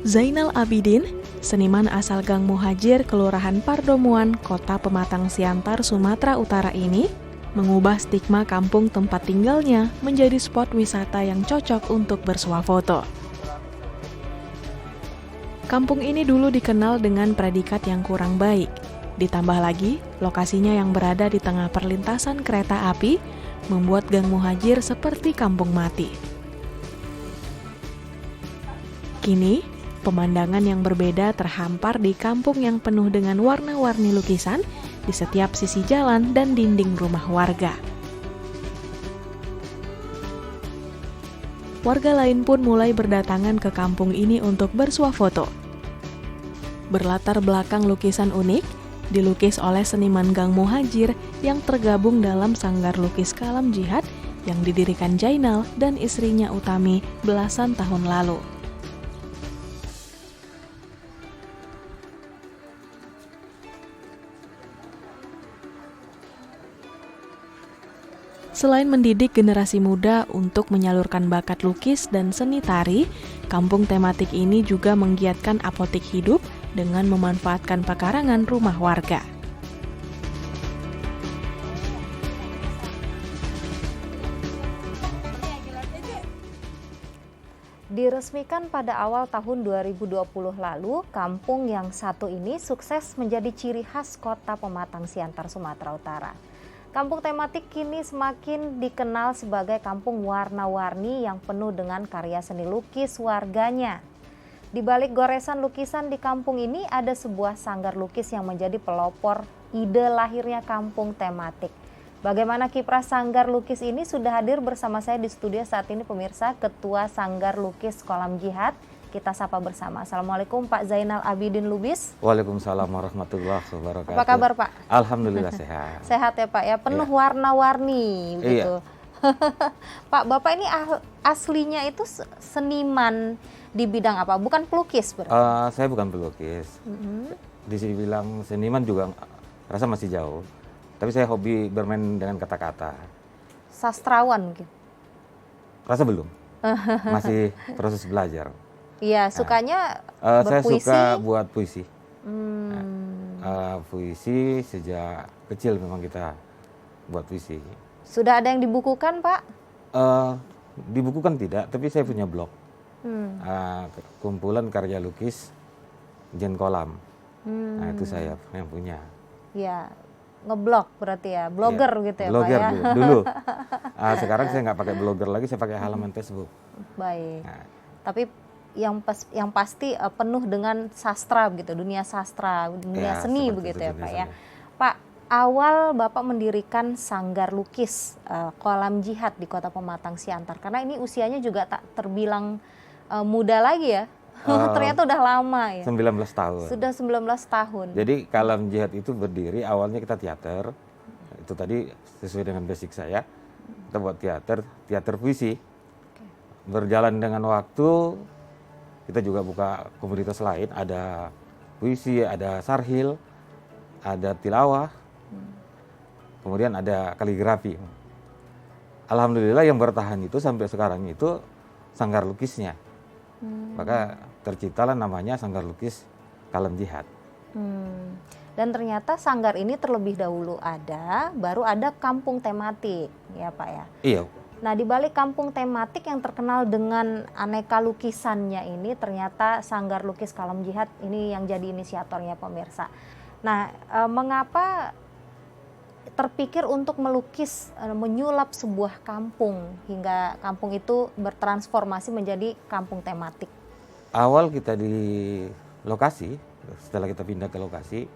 Zainal Abidin, seniman asal Gang Muhajir, Kelurahan Pardomuan, Kota Pematang Siantar, Sumatera Utara ini, mengubah stigma kampung tempat tinggalnya menjadi spot wisata yang cocok untuk bersuah foto. Kampung ini dulu dikenal dengan predikat yang kurang baik. Ditambah lagi, lokasinya yang berada di tengah perlintasan kereta api membuat Gang Muhajir seperti kampung mati. Kini, pemandangan yang berbeda terhampar di kampung yang penuh dengan warna-warni lukisan di setiap sisi jalan dan dinding rumah warga. Warga lain pun mulai berdatangan ke kampung ini untuk bersuah foto. Berlatar belakang lukisan unik, dilukis oleh seniman Gang Muhajir yang tergabung dalam Sanggar Lukis Kalam Jihad yang didirikan Zainal dan istrinya Utami belasan tahun lalu. Selain mendidik generasi muda untuk menyalurkan bakat lukis dan seni tari, kampung tematik ini juga menggiatkan apotik hidup dengan memanfaatkan pekarangan rumah warga. Diresmikan pada awal tahun 2020 lalu, kampung yang satu ini sukses menjadi ciri khas Kota Pematang Siantar, Sumatera Utara. Kampung tematik kini semakin dikenal sebagai kampung warna-warni yang penuh dengan karya seni lukis warganya. Di balik goresan lukisan di kampung ini ada sebuah sanggar lukis yang menjadi pelopor ide lahirnya kampung tematik. Bagaimana kiprah sanggar lukis ini sudah hadir bersama saya di studio saat ini pemirsa, Ketua Sanggar Lukis Kalam Jihad. Kita sapa bersama. Assalamualaikum Pak Zainal Abidin Lubis. Waalaikumsalam warahmatullahi wabarakatuh. Apa kabar Pak? Alhamdulillah sehat. Sehat ya Pak ya, penuh warna-warni gitu. Pak, Bapak ini aslinya itu seniman di bidang apa? Bukan pelukis berarti? Saya bukan pelukis. Dibilang seniman juga rasa masih jauh. Tapi saya hobi bermain dengan kata-kata. Sastrawan mungkin? Rasa belum. Masih proses belajar. Iya, sukanya berpuisi? Saya suka buat puisi. Puisi sejak kecil memang kita buat puisi. Sudah ada yang dibukukan Pak? Dibukukan tidak, tapi saya punya blog. Kumpulan karya lukis Jen Kolam. Nah itu saya yang punya. Ya, ngeblog berarti ya, blogger gitu ya blogger Pak ya? dulu. Sekarang saya nggak pakai blogger lagi, saya pakai halaman Facebook. Baik. Tapi yang pasti penuh dengan sastra gitu, dunia sastra, dunia seni begitu ya Pak ya. Pak, awal Bapak mendirikan Sanggar Lukis Kalam Jihad di Kota Pematang Siantar, karena ini usianya juga tak terbilang muda lagi ya. Ternyata udah lama ya. 19 tahun. Sudah 19 tahun. Jadi Kalam Jihad itu berdiri awalnya kita teater. Itu tadi sesuai dengan basic saya. Kita buat teater puisi. Berjalan dengan waktu kita juga buka komunitas lain, ada puisi, ada sarhil, ada tilawah, kemudian ada kaligrafi. Alhamdulillah yang bertahan itu sampai sekarang itu sanggar lukisnya. Maka terciptalah namanya Sanggar Lukis Kalam Jihad. Dan ternyata sanggar ini terlebih dahulu ada, baru ada kampung tematik, ya Pak ya? Iya. Nah, di balik kampung tematik yang terkenal dengan aneka lukisannya ini, ternyata Sanggar Lukis Kalam Jihad ini yang jadi inisiatornya pemirsa. Nah, mengapa terpikir untuk melukis, menyulap sebuah kampung hingga kampung itu bertransformasi menjadi kampung tematik? Awal kita di lokasi, setelah kita pindah ke lokasi,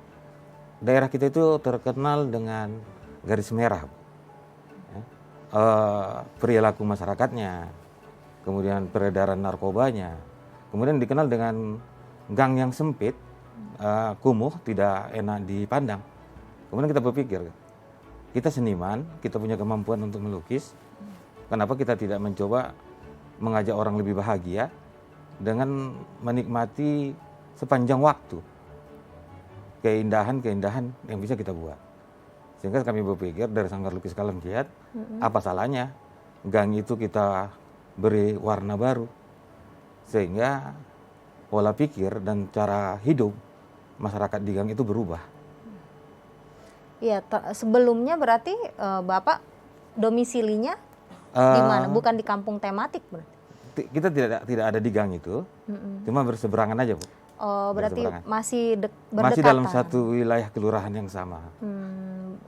daerah kita itu terkenal dengan garis merah. Perilaku masyarakatnya, kemudian peredaran narkobanya, kemudian dikenal dengan gang yang sempit, kumuh, tidak enak dipandang. Kemudian kita berpikir, kita seniman, kita punya kemampuan untuk melukis, kenapa kita tidak mencoba mengajak orang lebih bahagia dengan menikmati sepanjang waktu keindahan-keindahan yang bisa kita buat. Sehingga kami berpikir dari Sanggar Lukis Kalam Jihad, apa salahnya gang itu kita beri warna baru. Sehingga pola pikir dan cara hidup masyarakat di gang itu berubah. Iya, sebelumnya berarti Bapak domisilinya di mana? Bukan di kampung tematik berarti? Kita tidak ada di gang itu, cuma berseberangan aja, Bu. Oh, berarti masih berdekatan? Masih dalam satu wilayah kelurahan yang sama.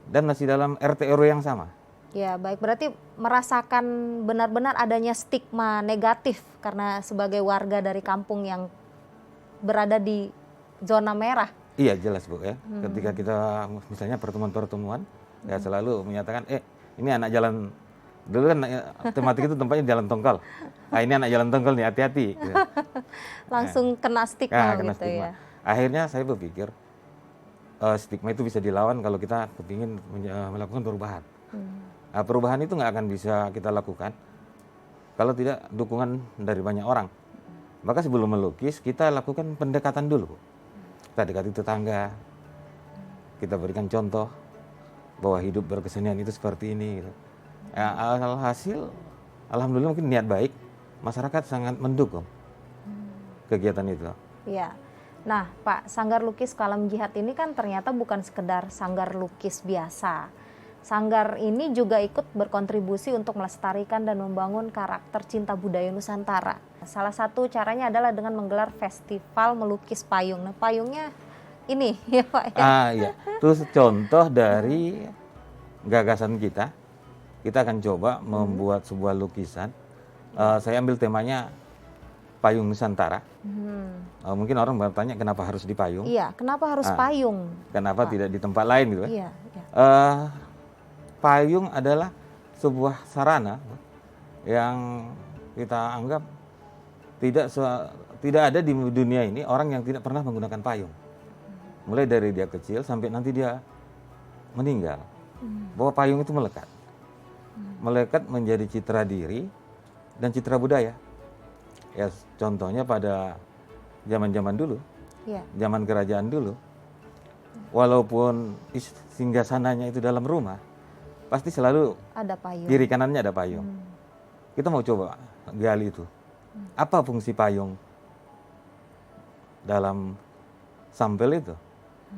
Dan masih dalam RT RW yang sama. Ya, baik. Berarti merasakan benar-benar adanya stigma negatif karena sebagai warga dari kampung yang berada di zona merah. Iya, jelas, Bu, ya. Ketika kita misalnya pertemuan-pertemuan, ya selalu menyatakan, ini anak jalan, dulu kan tematik itu tempatnya jalan tongkol. Ini anak jalan tongkol nih, hati-hati. Gitu. Langsung kena stigma kena gitu stigma. ya. Akhirnya saya berpikir, stigma itu bisa dilawan kalau kita ingin melakukan perubahan. Nah, perubahan itu nggak akan bisa kita lakukan kalau tidak dukungan dari banyak orang. Maka sebelum melukis, kita lakukan pendekatan dulu. Kita dekati tetangga, kita berikan contoh bahwa hidup berkesenian itu seperti ini. Gitu. Alhasil, alhamdulillah mungkin niat baik, masyarakat sangat mendukung kegiatan itu. Iya. Nah, Pak, Sanggar Lukis Kalam Jihad ini kan ternyata bukan sekedar sanggar lukis biasa. Sanggar ini juga ikut berkontribusi untuk melestarikan dan membangun karakter cinta budaya Nusantara. Salah satu caranya adalah dengan menggelar festival melukis payung. Nah, payungnya ini ya Pak ya? Iya. Terus contoh dari gagasan kita akan coba membuat sebuah lukisan. Saya ambil temanya payung Nusantara. Mungkin orang bertanya kenapa harus di payung? Iya, kenapa harus payung? Kenapa tidak di tempat lain gitu? Iya. Payung adalah sebuah sarana yang kita anggap tidak ada di dunia ini orang yang tidak pernah menggunakan payung. Mulai dari dia kecil sampai nanti dia meninggal. Bahwa payung itu melekat. Melekat menjadi citra diri dan citra budaya. Ya, contohnya pada zaman-zaman dulu. Zaman kerajaan dulu. Walaupun singgasananya itu dalam rumah, pasti selalu ada payung. Kiri kanannya ada payung. Kita mau coba gali itu. Apa fungsi payung dalam sampel itu?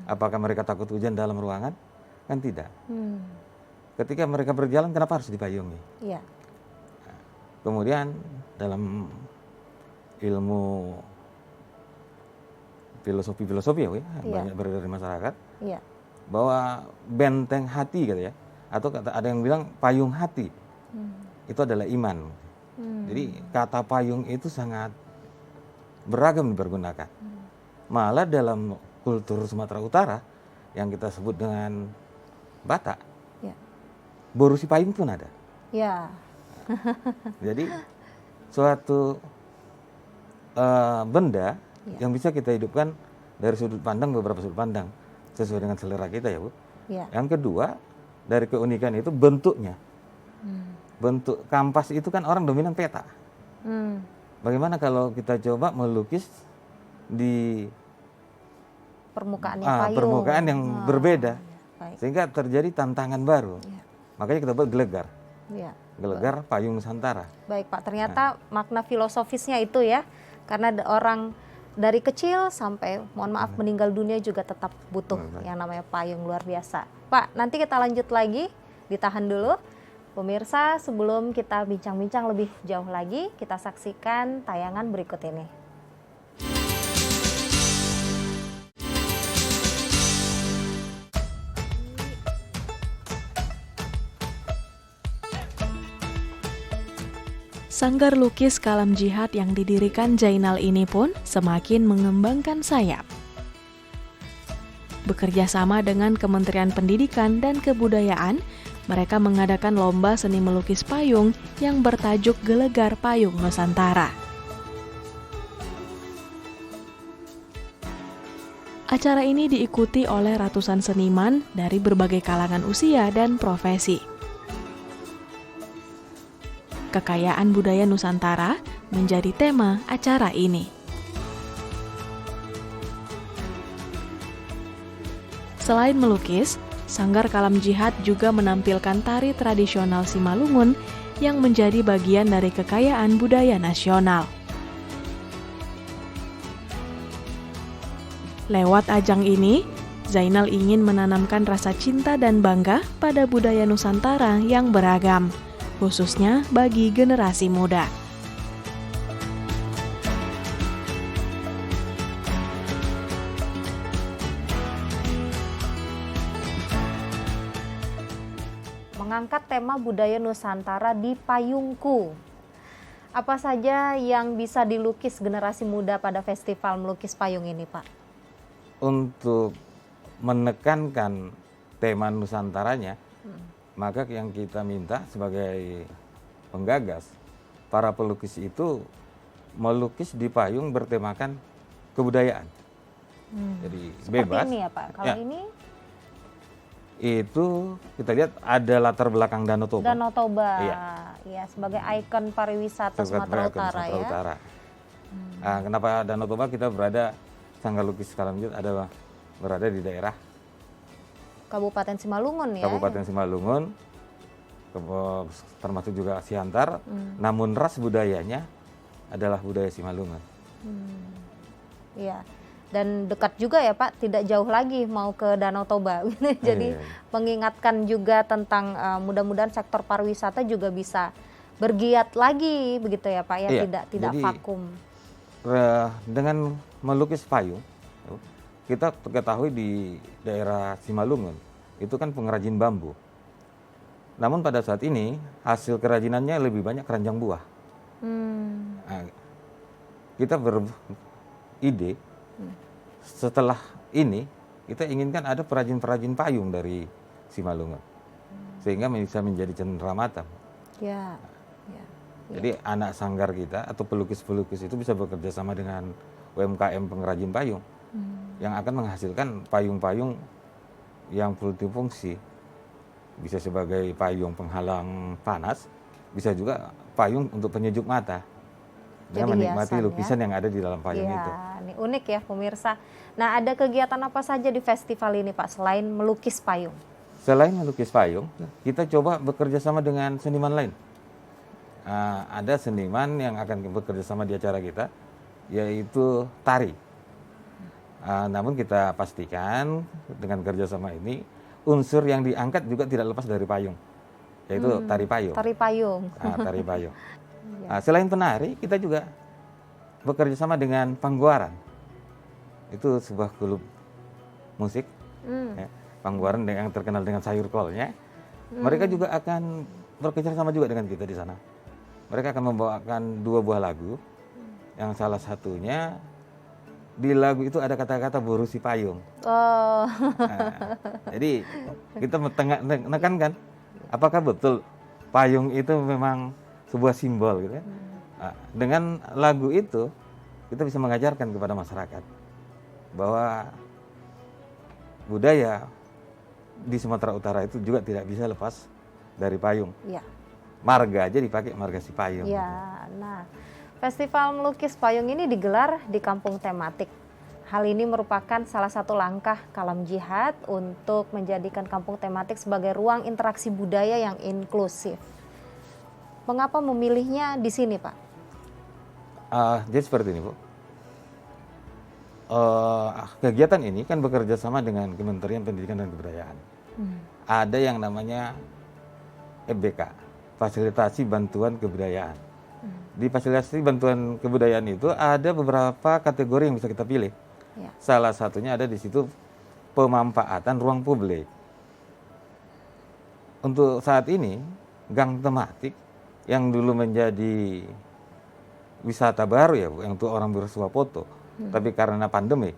Apakah mereka takut hujan dalam ruangan? Kan tidak. Ketika mereka berjalan, kenapa harus dipayungi? Iya. Kemudian dalam ilmu filosofi ya, banyak beredar di masyarakat, bahwa benteng hati gitu ya, atau ada yang bilang payung hati, itu adalah iman. Jadi kata payung itu sangat beragam dipergunakan. Malah dalam kultur Sumatera Utara yang kita sebut dengan Batak, borusi payung pun ada. Jadi suatu benda yang bisa kita hidupkan dari beberapa sudut pandang sesuai dengan selera kita ya Bu. Yang kedua, dari keunikan itu bentuknya. Bentuk kampas itu kan orang dominan peta. Bagaimana kalau kita coba melukis di permukaan yang berbeda, sehingga terjadi tantangan baru. Makanya kita buat gelegar. Gelegar payung Nusantara. Baik Pak, ternyata makna filosofisnya itu ya, karena orang dari kecil sampai mohon maaf meninggal dunia juga tetap butuh yang namanya payung, luar biasa. Pak, nanti kita lanjut lagi, ditahan dulu. Pemirsa, sebelum kita bincang-bincang lebih jauh lagi, kita saksikan tayangan berikut ini. Sanggar Lukis Kalam Jihad yang didirikan Jainal ini pun semakin mengembangkan sayap. Bekerja sama dengan Kementerian Pendidikan dan Kebudayaan, mereka mengadakan lomba seni melukis payung yang bertajuk Gelegar Payung Nusantara. Acara ini diikuti oleh ratusan seniman dari berbagai kalangan usia dan profesi. Kekayaan budaya Nusantara menjadi tema acara ini. Selain melukis, Sanggar Kalam Jihad juga menampilkan tari tradisional Simalungun yang menjadi bagian dari kekayaan budaya nasional. Lewat ajang ini, Zainal ingin menanamkan rasa cinta dan bangga pada budaya Nusantara yang beragam, khususnya bagi generasi muda. Mengangkat tema budaya Nusantara di payungku. Apa saja yang bisa dilukis generasi muda pada festival melukis payung ini, Pak? Untuk menekankan tema Nusantaranya, maka yang kita minta sebagai penggagas, para pelukis itu melukis di payung bertemakan kebudayaan. Jadi bebas. Seperti ini ya, Pak. Kalau Ya. ini Itu kita lihat ada latar belakang Danau Toba. Danau Toba, Iya. ya sebagai ikon pariwisata Sumatera Utara ya. Utara. Nah, kenapa Danau Toba? Kita berada, Sanggar Lukis Kalamjut ada berada di daerah Kabupaten Simalungun ya. Kabupaten Simalungun, termasuk juga Siantar. Namun ras budayanya adalah budaya Simalungun. Iya. Dan dekat juga ya Pak, tidak jauh lagi mau ke Danau Toba. Jadi Iya. mengingatkan juga tentang mudah-mudahan sektor pariwisata juga bisa bergiat lagi begitu ya Pak ya, Iya. tidak Jadi, vakum. Dengan melukis payung, kita ketahui di daerah Simalungun itu kan pengrajin bambu. Namun pada saat ini hasil kerajinannya lebih banyak keranjang buah. Nah, kita beride setelah ini kita inginkan ada perajin-perajin payung dari Simalungun sehingga bisa menjadi cenderamata. Ya. Ya. Jadi anak sanggar kita atau pelukis-pelukis itu bisa bekerja sama dengan UMKM pengrajin payung yang akan menghasilkan payung-payung yang multifungsi. Bisa sebagai payung penghalang panas, bisa juga payung untuk penyejuk mata. Dengan menikmati hiasan, lukisan ya. yang ada di dalam payung itu. Ini unik ya pemirsa. Nah, ada kegiatan apa saja di festival ini Pak selain melukis payung? Selain melukis payung, kita coba bekerja sama dengan seniman lain. Ada seniman yang akan bekerja sama di acara kita, yaitu tari. Namun kita pastikan dengan kerjasama ini, unsur yang diangkat juga tidak lepas dari payung, yaitu tari payung. Tari payung. Tari payung. Selain penari, kita juga bekerja sama dengan Pangguaran. Itu sebuah klub musik, ya, Pangguaran yang terkenal dengan sayur kolnya. Mereka juga akan bekerja sama juga dengan kita di sana. Mereka akan membawakan 2 buah lagu, yang salah satunya di lagu itu ada kata-kata borusi payung. Oh. Jadi kita menekankan apakah betul payung itu memang sebuah simbol gitu ya. Dengan lagu itu kita bisa mengajarkan kepada masyarakat bahwa budaya di Sumatera Utara itu juga tidak bisa lepas dari payung. Ya. Marga aja dipakai marga si payung. Ya, nah, festival melukis payung ini digelar di kampung tematik. Hal ini merupakan salah satu langkah Kalam Jihad untuk menjadikan kampung tematik sebagai ruang interaksi budaya yang inklusif. Mengapa memilihnya di sini, Pak? Jadi seperti ini, Bu. Kegiatan ini kan bekerja sama dengan Kementerian Pendidikan dan Kebudayaan. Ada yang namanya FBK, Fasilitasi Bantuan Kebudayaan. Di fasilitasi bantuan kebudayaan itu ada beberapa kategori yang bisa kita pilih. Ya. Salah satunya ada di situ pemanfaatan ruang publik. Untuk saat ini, gang tematik yang dulu menjadi wisata baru ya, Bu, yang untuk orang bersuah foto. Tapi karena pandemi,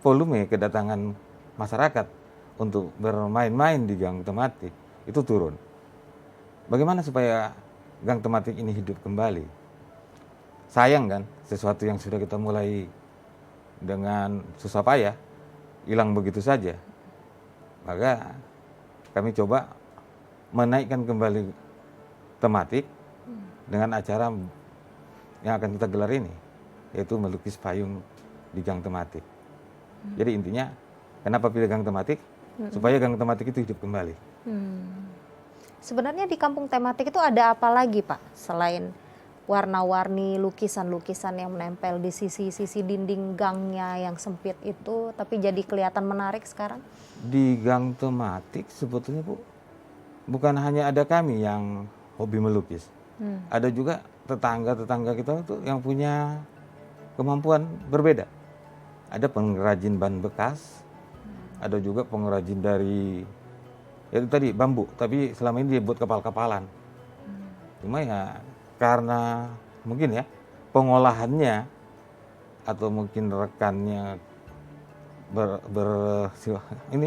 volume kedatangan masyarakat untuk bermain-main di gang tematik itu turun. Bagaimana supaya gang tematik ini hidup kembali? Sayang kan, sesuatu yang sudah kita mulai dengan susah payah, hilang begitu saja. Maka kami coba menaikkan kembali tematik dengan acara yang akan kita gelar ini, yaitu melukis payung di gang tematik. Jadi intinya, kenapa pilih gang tematik? Supaya gang tematik itu hidup kembali. Sebenarnya di kampung tematik itu ada apa lagi, Pak? Selain warna-warni lukisan-lukisan yang menempel di sisi-sisi dinding gangnya yang sempit itu, tapi jadi kelihatan menarik sekarang? Di gang tematik sebetulnya Bu, bukan hanya ada kami yang hobi melukis. Ada juga tetangga-tetangga kita tuh yang punya kemampuan berbeda. Ada pengrajin ban bekas, ada juga pengrajin dari ya itu tadi bambu, tapi selama ini dia buat kapal-kapalan. Cuma ya karena mungkin ya pengolahannya atau mungkin rekannya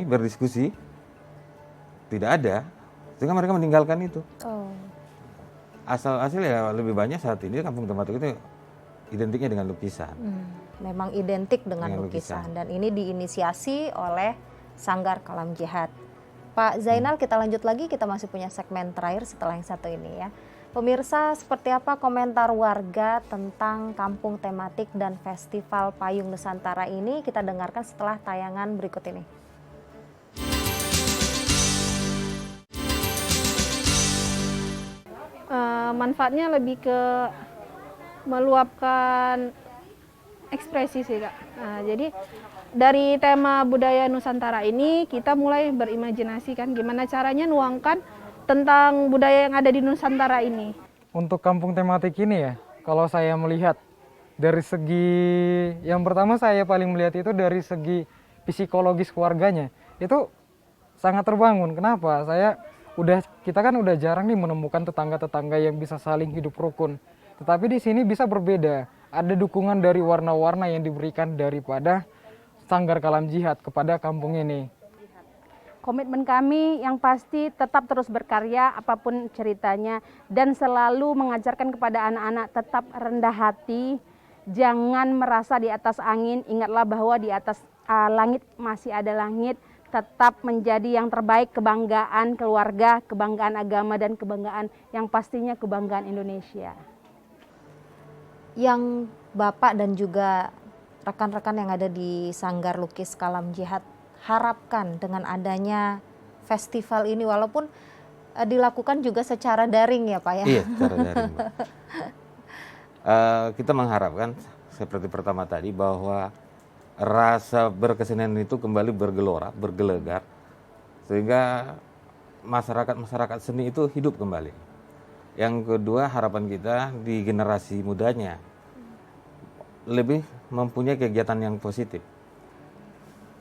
berdiskusi tidak ada, sehingga mereka meninggalkan itu. Asal-asal ya lebih banyak saat ini kampung tematik itu identiknya dengan lukisan. Memang identik dengan lukisan. Dan ini diinisiasi oleh Sanggar Kalam Jihad. Pak Zainal, kita lanjut lagi, kita masih punya segmen terakhir setelah yang satu ini ya. Pemirsa, seperti apa komentar warga tentang kampung tematik dan festival payung Nusantara ini? Kita dengarkan setelah tayangan berikut ini. Manfaatnya lebih ke meluapkan ekspresi sih Kak. Nah, jadi dari tema budaya Nusantara ini kita mulai berimajinasi kan gimana caranya nuangkan tentang budaya yang ada di Nusantara ini. Untuk kampung tematik ini ya, kalau saya melihat dari segi yang pertama saya paling melihat itu dari segi psikologis keluarganya itu sangat terbangun. Kenapa? Kita kan udah jarang nih menemukan tetangga-tetangga yang bisa saling hidup rukun. Tetapi di sini bisa berbeda. Ada dukungan dari warna-warna yang diberikan daripada Sanggar Kalam Jihad kepada kampung ini. Komitmen kami yang pasti tetap terus berkarya apapun ceritanya dan selalu mengajarkan kepada anak-anak tetap rendah hati, jangan merasa di atas angin, ingatlah bahwa di atas langit masih ada langit, tetap menjadi yang terbaik, kebanggaan keluarga, kebanggaan agama dan kebanggaan yang pastinya kebanggaan Indonesia. Yang Bapak dan juga rekan-rekan yang ada di Sanggar Lukis Kalam Jihad harapkan dengan adanya festival ini, walaupun dilakukan juga secara daring ya Pak ya? Iya, secara daring. Kita mengharapkan seperti pertama tadi bahwa rasa berkesenian itu kembali bergelora, bergelegar, sehingga masyarakat seni itu hidup kembali. Yang kedua, harapan kita di generasi mudanya lebih mempunyai kegiatan yang positif.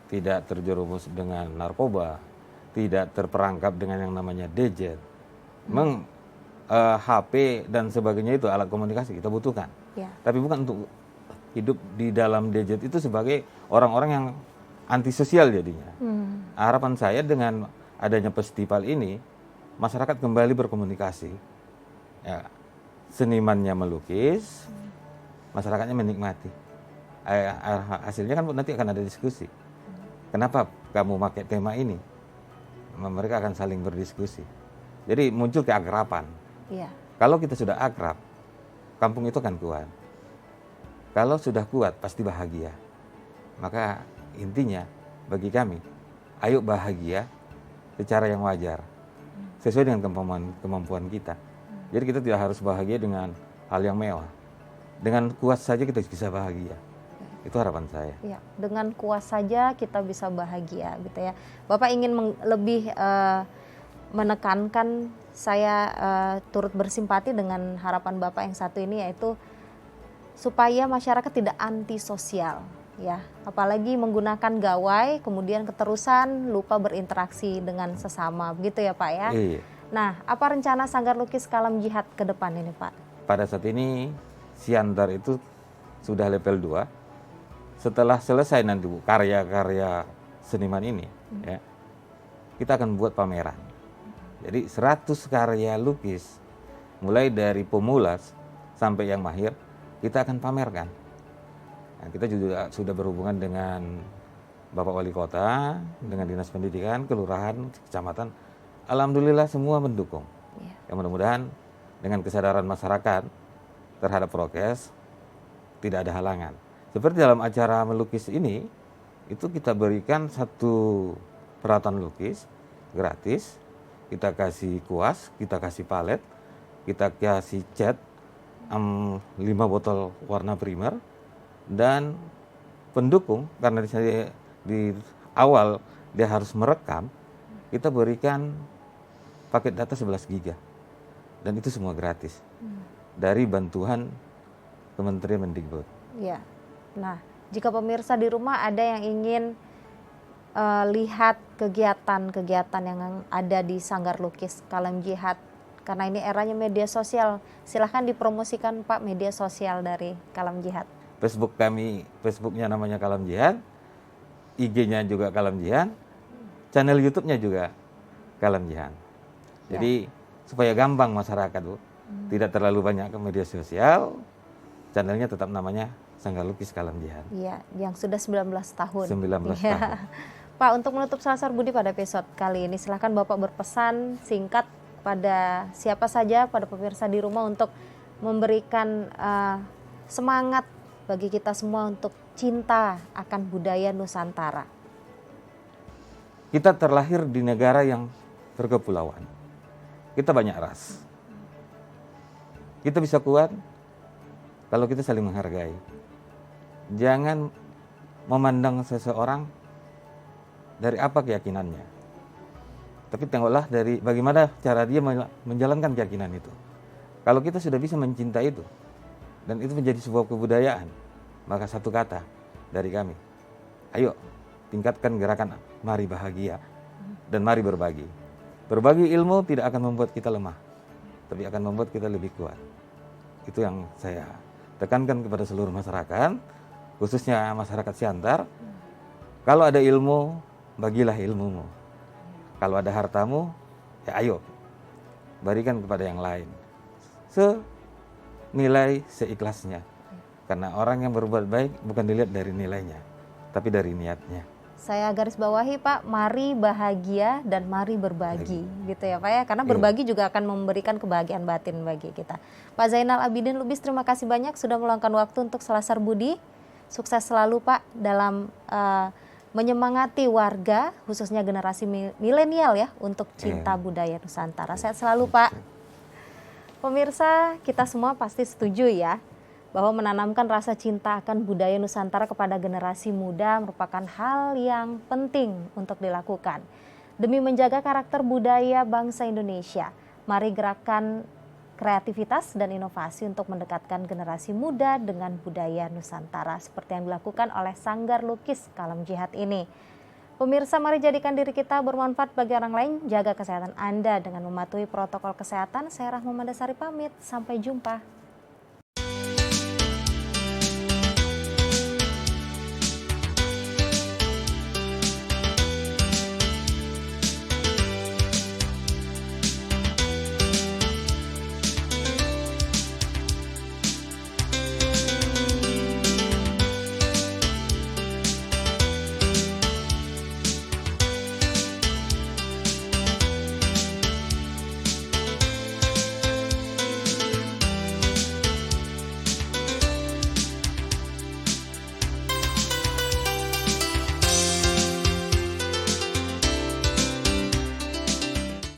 Tidak terjerumus dengan narkoba, tidak terperangkap dengan yang namanya gadget. Memang HP dan sebagainya itu alat komunikasi kita butuhkan. Ya. Tapi bukan untuk hidup di dalam gadget itu sebagai orang-orang yang antisosial jadinya. Harapan saya dengan adanya festival ini, masyarakat kembali berkomunikasi. Ya, senimannya melukis, masyarakatnya menikmati. Hasilnya kan nanti akan ada diskusi. Kenapa kamu pakai tema ini? Mereka akan saling berdiskusi. Jadi muncul keakraban. Iya. Kalau kita sudah akrab, kampung itu akan kuat. Kalau sudah kuat, pasti bahagia. Maka intinya bagi kami, ayo bahagia secara yang wajar. Sesuai dengan kemampuan kita. Jadi kita tidak harus bahagia dengan hal yang mewah. Dengan kuat saja kita bisa bahagia. Itu harapan saya. Ya, dengan kuat saja kita bisa bahagia gitu ya. Bapak ingin lebih menekankan, saya turut bersimpati dengan harapan Bapak yang satu ini, yaitu supaya masyarakat tidak antisosial ya. Apalagi menggunakan gawai kemudian keterusan lupa berinteraksi dengan sesama, begitu ya Pak ya. Iya. Nah, apa rencana Sanggar Lukis Kalam Jihad ke depan ini Pak? Pada saat ini Siantar itu sudah level 2. Setelah selesai nanti Bu, karya-karya seniman ini, ya, kita akan buat pameran. Jadi 100 karya lukis, mulai dari pemula sampai yang mahir, kita akan pamerkan. Nah, kita juga sudah berhubungan dengan Bapak Wali Kota, dengan Dinas Pendidikan, Kelurahan, Kecamatan. Alhamdulillah semua mendukung. Ya, mudah-mudahan dengan kesadaran masyarakat terhadap prokes, tidak ada halangan. Seperti dalam acara melukis ini, itu kita berikan satu peralatan lukis gratis, kita kasih kuas, kita kasih palet, kita kasih cat, 5 botol warna primer, dan pendukung karena di awal dia harus merekam, kita berikan paket data 11 giga dan itu semua gratis dari bantuan Kementerian Mendikbud. Ya. Nah, jika pemirsa di rumah ada yang ingin lihat kegiatan-kegiatan yang ada di Sanggar Lukis Kalam Jihad, karena ini eranya media sosial, silahkan dipromosikan Pak media sosial dari Kalam Jihad. Facebook kami, Facebooknya namanya Kalam Jihad, IG-nya juga Kalam Jihad, channel YouTube-nya juga Kalam Jihad. Jadi supaya gampang masyarakat, Bu, tidak terlalu banyak ke media sosial, channelnya tetap namanya Sanggar Lukis Kalam Jihad. Iya, yang sudah 19 tahun. 19 Ya. tahun. Pak, untuk menutup Selasar Budi pada episode kali ini, silahkan Bapak berpesan singkat pada siapa saja, pada pemirsa di rumah untuk memberikan semangat bagi kita semua untuk cinta akan budaya Nusantara. Kita terlahir di negara yang berkepulauan. Kita banyak ras. Kita bisa kuat kalau kita saling menghargai. Jangan memandang seseorang dari apa keyakinannya. Tapi tengoklah dari bagaimana cara dia menjalankan keyakinan itu. Kalau kita sudah bisa mencintai itu, dan itu menjadi sebuah kebudayaan, maka satu kata dari kami, ayo tingkatkan gerakan mari bahagia dan mari berbagi. Berbagi ilmu tidak akan membuat kita lemah, tapi akan membuat kita lebih kuat. Itu yang saya tekankan kepada seluruh masyarakat, khususnya masyarakat Siantar. Kalau ada ilmu, bagilah ilmumu. Kalau ada hartamu, ya ayo, berikan kepada yang lain. Senilai seikhlasnya. Karena orang yang berbuat baik bukan dilihat dari nilainya, tapi dari niatnya. Saya garis bawahi Pak, mari bahagia dan mari berbagi, gitu ya Pak ya. Karena berbagi juga akan memberikan kebahagiaan batin bagi kita. Pak Zainal Abidin Lubis, terima kasih banyak sudah meluangkan waktu untuk Selasar Budi. Sukses selalu Pak dalam menyemangati warga, khususnya generasi milenial ya, untuk cinta budaya Nusantara. Sehat selalu Pak. Pemirsa, kita semua pasti setuju ya, bahwa menanamkan rasa cinta akan budaya Nusantara kepada generasi muda merupakan hal yang penting untuk dilakukan. Demi menjaga karakter budaya bangsa Indonesia, mari gerakan kreativitas dan inovasi untuk mendekatkan generasi muda dengan budaya Nusantara seperti yang dilakukan oleh Sanggar Lukis Kalam Jihad ini. Pemirsa, mari jadikan diri kita bermanfaat bagi orang lain, jaga kesehatan Anda dengan mematuhi protokol kesehatan. Saya Rahma Mandasari pamit, sampai jumpa.